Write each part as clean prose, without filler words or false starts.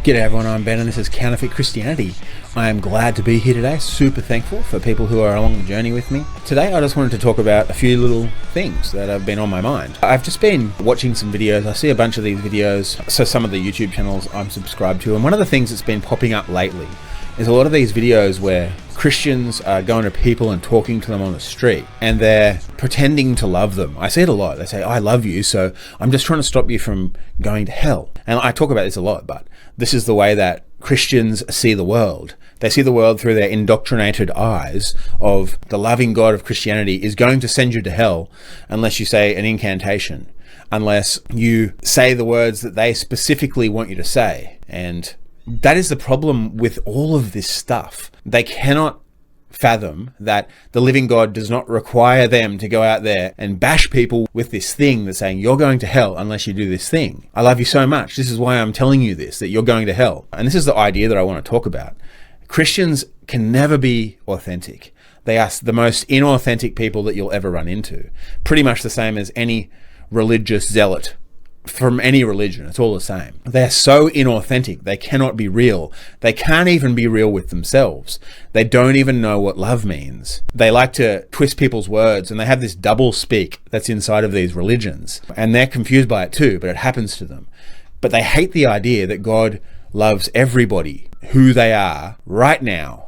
G'day everyone, I'm Ben and this is Counterfeit Christianity. I am glad to be here today, super thankful for people who are along the journey with me. Today I just wanted to talk about a few little things that have been on my mind. I've just been watching some videos, I see a bunch of these videos, so some of the YouTube channels I'm subscribed to, and one of the things that's been popping up lately is a lot of these videos where Christians are going to people and talking to them on the street and they're pretending to love them. I see it a lot. They say, I love you, so I'm just trying to stop you from going to hell. And I talk about this a lot, but this is the way that Christians see the world. They see the world through their indoctrinated eyes of the loving God of Christianity is going to send you to hell unless you say an incantation, unless you say the words that they specifically want you to say. And that is the problem with all of this stuff. They cannot fathom that the living God does not require them to go out there and bash people with this thing that's saying, you're going to hell unless you do this thing. I love you so much. This is why I'm telling you this, that you're going to hell. And this is the idea that I want to talk about. Christians can never be authentic. They are the most inauthentic people that you'll ever run into. Pretty much the same as any religious zealot from any religion. It's all the same. They're so inauthentic. They cannot be real. They can't even be real with themselves. They don't even know what love means. They like to twist people's words and they have this double speak that's inside of these religions. And they're confused by it too, but it happens to them. But they hate the idea that God loves everybody who they are right now.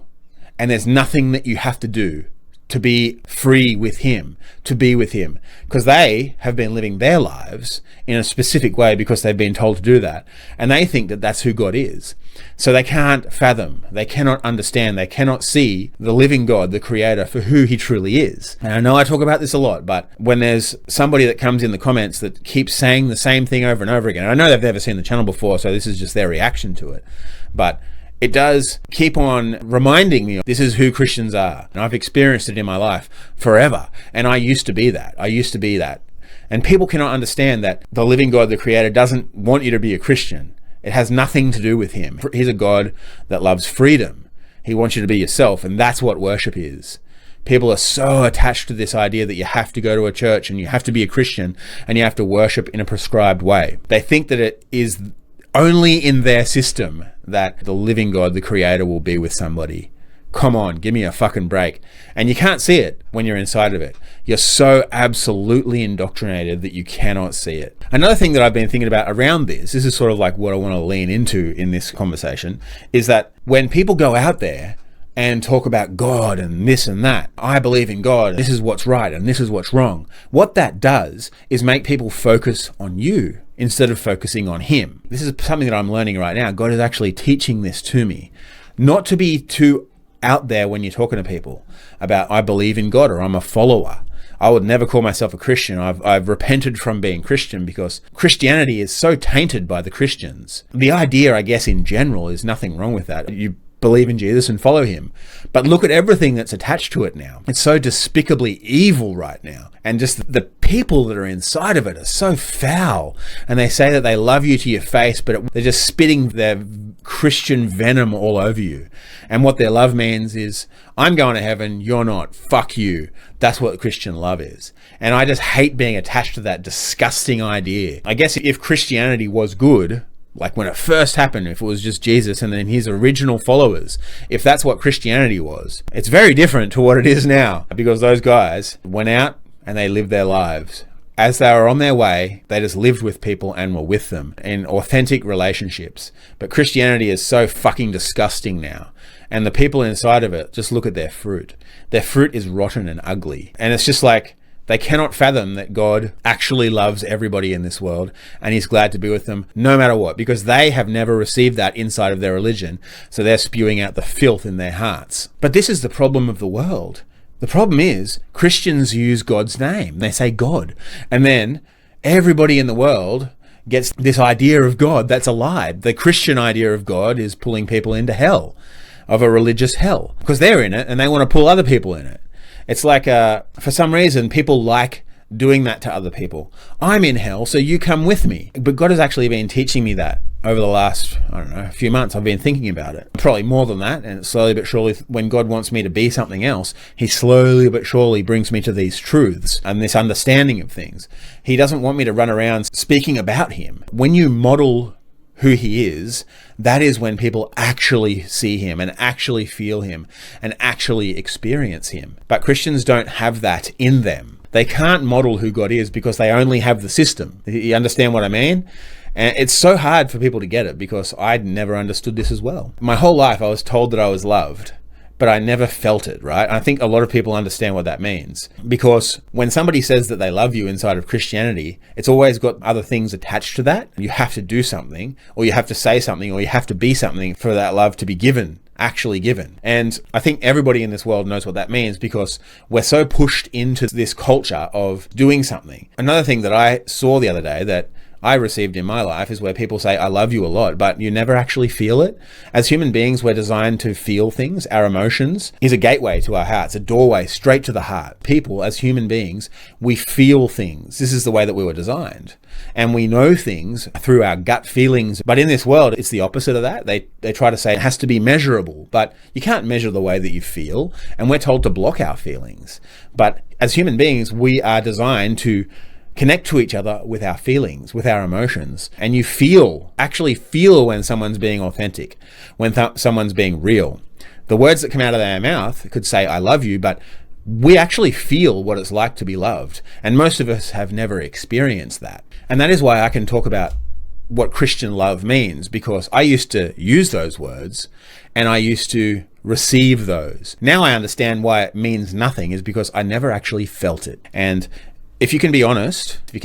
And there's nothing that you have to do to be free with him, to be with him, because they have been living their lives in a specific way because they've been told to do that. And they think that that's who God is. So they can't fathom, they cannot understand, they cannot see the living God, the creator, for who he truly is. And I know I talk about this a lot, but when there's somebody that comes in the comments that keeps saying the same thing over and over again, and I know they've never seen the channel before, so this is just their reaction to it, but it does keep on reminding me this is who Christians are. And I've experienced it in my life forever. And I used to be that. And people cannot understand that the living God, the creator, doesn't want you to be a Christian. It has nothing to do with him. He's a God that loves freedom. He wants you to be yourself. And that's what worship is. People are so attached to this idea that you have to go to a church and you have to be a Christian and you have to worship in a prescribed way. They think that it is only in their system that the living God, the creator, will be with somebody. Come on, give me a fucking break. And you can't see it when you're inside of it. You're so absolutely indoctrinated that you cannot see it. Another thing that I've been thinking about around this is sort of like what I want to lean into in this conversation, is that when people go out there and talk about God and this and that, I believe in God, this is what's right and this is what's wrong, what that does is make people focus on you instead of focusing on him. This is something that I'm learning right now. God is actually teaching this to me. Not to be too out there when you're talking to people about I believe in God or I'm a follower. I would never call myself a Christian. I've repented from being Christian because Christianity is so tainted by the Christians. The idea, I guess, in general is nothing wrong with that. You believe in Jesus and follow him. But look at everything that's attached to it now. It's so despicably evil right now. And just the people that are inside of it are so foul. And they say that they love you to your face, but they're just spitting their Christian venom all over you. And what their love means is, I'm going to heaven, you're not, fuck you. That's what Christian love is. And I just hate being attached to that disgusting idea. I guess if Christianity was good, like when it first happened, if it was just Jesus and then his original followers, if that's what Christianity was, it's very different to what it is now, because those guys went out and they lived their lives. As they were on their way, they just lived with people and were with them in authentic relationships. But Christianity is so fucking disgusting now. And the people inside of it, just look at their fruit. Their fruit is rotten and ugly. And it's just like, they cannot fathom that God actually loves everybody in this world and he's glad to be with them no matter what, because they have never received that inside of their religion. So they're spewing out the filth in their hearts. But this is the problem of the world. The problem is Christians use God's name. They say God. And then everybody in the world gets this idea of God that's a lie. The Christian idea of God is pulling people into hell, of a religious hell, because they're in it and they want to pull other people in it. It's like, for some reason, people like doing that to other people. I'm in hell, so you come with me. But God has actually been teaching me that over the last, I don't know, a few months. I've been thinking about it. Probably more than that. And slowly but surely, when God wants me to be something else, he slowly but surely brings me to these truths and this understanding of things. He doesn't want me to run around speaking about him. When you model who he is, that is when people actually see him and actually feel him and actually experience him. But Christians don't have that in them. They can't model who God is because they only have the system. You understand what I mean? And it's so hard for people to get it because I'd never understood this as well. My whole life I was told that I was loved, but I never felt it, right? I think a lot of people understand what that means, because when somebody says that they love you inside of Christianity, it's always got other things attached to that. You have to do something, or you have to say something, or you have to be something for that love to be given, actually given. And I think everybody in this world knows what that means because we're so pushed into this culture of doing something. Another thing that I saw the other day that I received in my life is where people say, I love you a lot, but you never actually feel it. As human beings, we're designed to feel things. Our emotions is a gateway to our hearts, a doorway straight to the heart. People, as human beings, we feel things. This is the way that we were designed. And we know things through our gut feelings. But in this world, it's the opposite of that. They try to say it has to be measurable, but you can't measure the way that you feel. And we're told to block our feelings. But as human beings, we are designed to connect to each other with our feelings, with our emotions. And you actually feel when someone's being authentic, when someone's being real. The words that come out of their mouth could say, I love you, but we actually feel what it's like to be loved. And most of us have never experienced that. And that is why I can talk about what Christian love means, because I used to use those words and I used to receive those. Now I understand why it means nothing, is because I never actually felt it. And if you can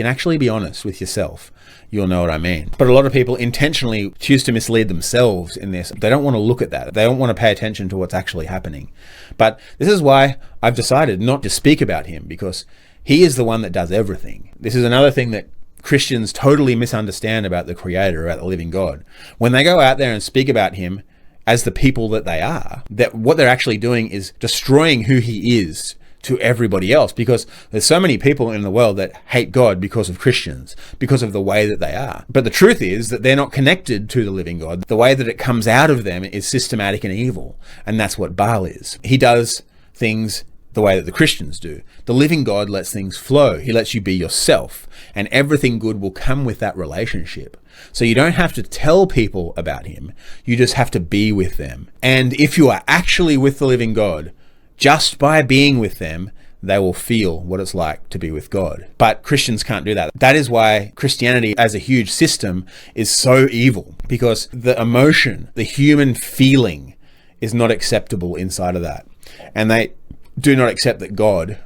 actually be honest with yourself, you'll know what I mean. But a lot of people intentionally choose to mislead themselves in this. They don't want to look at that. They don't want to pay attention to what's actually happening. But this is why I've decided not to speak about him, because he is the one that does everything. This is another thing that Christians totally misunderstand about the Creator, about the living God. When they go out there and speak about him as the people that they are, that what they're actually doing is destroying who he is to everybody else, because there's so many people in the world that hate God because of Christians, because of the way that they are. But the truth is that they're not connected to the living God. The way that it comes out of them is systematic and evil. And that's what Baal is. He does things the way that the Christians do. The living God lets things flow. He lets you be yourself, and everything good will come with that relationship. So you don't have to tell people about him. You just have to be with them. And if you are actually with the living God, just by being with them, they will feel what it's like to be with God. But Christians can't do that. That is why Christianity as a huge system is so evil, because the emotion, the human feeling is not acceptable inside of that. And they do not accept that God,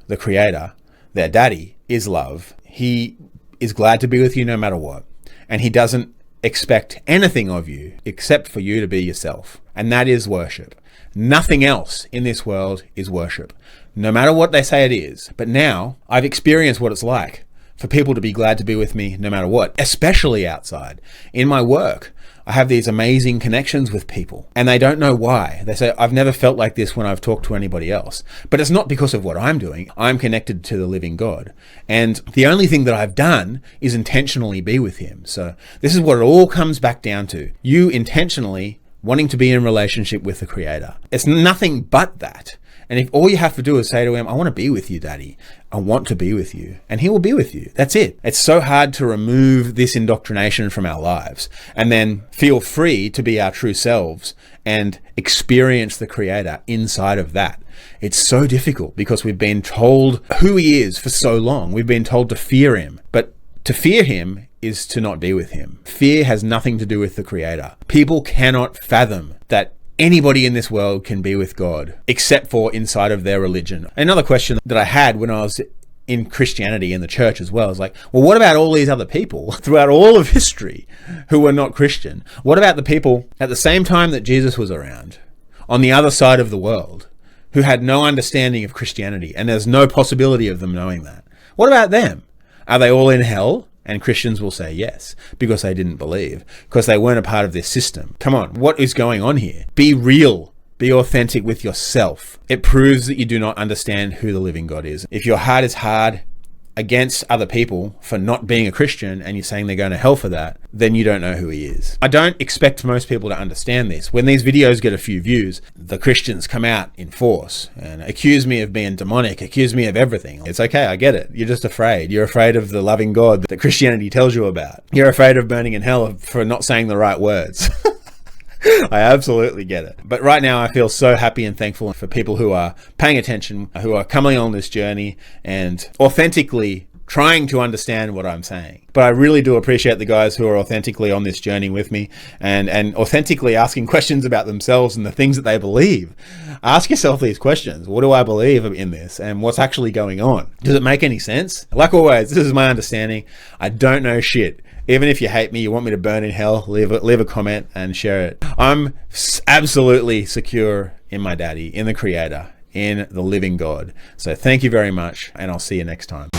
the Creator, their daddy, is love. He is glad to be with you no matter what. And he doesn't expect anything of you except for you to be yourself. And that is worship. Nothing else in this world is worship, no matter what they say it is. But now I've experienced what it's like for people to be glad to be with me no matter what, especially outside. In my work, I have these amazing connections with people, and they don't know why. They say, I've never felt like this when I've talked to anybody else. But it's not because of what I'm doing. I'm connected to the living God. And the only thing that I've done is intentionally be with him. So this is what it all comes back down to. You intentionally wanting to be in relationship with the Creator. It's nothing but that. And if all you have to do is say to him, I want to be with you, Daddy. I want to be with you. And he will be with you. That's it. It's so hard to remove this indoctrination from our lives and then feel free to be our true selves and experience the Creator inside of that. It's so difficult because we've been told who he is for so long. We've been told to fear him. But to fear him is to not be with him. Fear has nothing to do with the Creator. People cannot fathom that anybody in this world can be with God except for inside of their religion. Another question that I had when I was in Christianity in the church as well is like, well, what about all these other people throughout all of history who were not Christian? What about the people at the same time that Jesus was around on the other side of the world who had no understanding of Christianity, and there's no possibility of them knowing that? What about them? Are they all in hell? And Christians will say yes, because they didn't believe, because they weren't a part of this system. Come on, what is going on here? Be real. Be authentic with yourself. It proves that you do not understand who the living God is. If your heart is hard against other people for not being a Christian and you're saying they're going to hell for that, then you don't know who he is. I don't expect most people to understand this. When these videos get a few views, the Christians come out in force and accuse me of being demonic, accuse me of everything. It's okay, I get it. You're just afraid. You're afraid of the loving God that Christianity tells you about. You're afraid of burning in hell for not saying the right words. I absolutely get it. But right now I feel so happy and thankful for people who are paying attention, who are coming on this journey and authentically trying to understand what I'm saying. But I really do appreciate the guys who are authentically on this journey with me and authentically asking questions about themselves and the things that they believe. Ask yourself these questions. What do I believe in this? And what's actually going on? Does it make any sense? Like always, this is my understanding. I don't know shit. Even if you hate me, you want me to burn in hell, leave a comment and share it. I'm absolutely secure in my daddy, in the creator, in the living God. So thank you very much, and I'll see you next time.